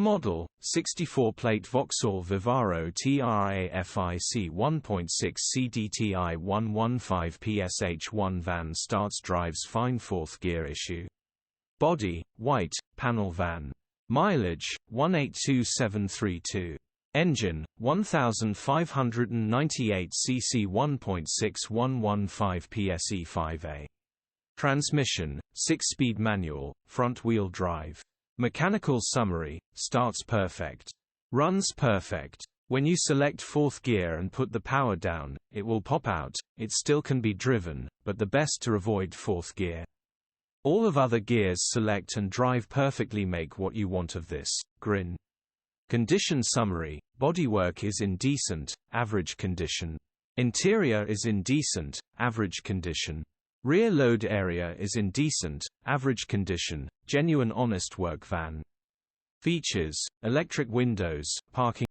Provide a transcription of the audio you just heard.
Model, 64-plate VAUXHALL VIVARO TRAFIC 1.6CDTI 115PS H1 van starts drives fine 4th gear issue. Body, white, panel van. Mileage, 182,732. Engine, 1598 cc 1.6115 PSE 5A. Transmission, 6-speed manual, front-wheel drive. Mechanical summary, starts perfect. Runs perfect. When you select 4th gear and put the power down, it will pop out. It still can be driven, but the best to avoid 4th gear. All of other gears select and drive perfectly. Make what you want of this. Grin. Condition summary, bodywork is in decent, average condition. Interior is in decent, average condition. Rear load area is in decent, average condition, genuine honest work van. Features: electric windows, parking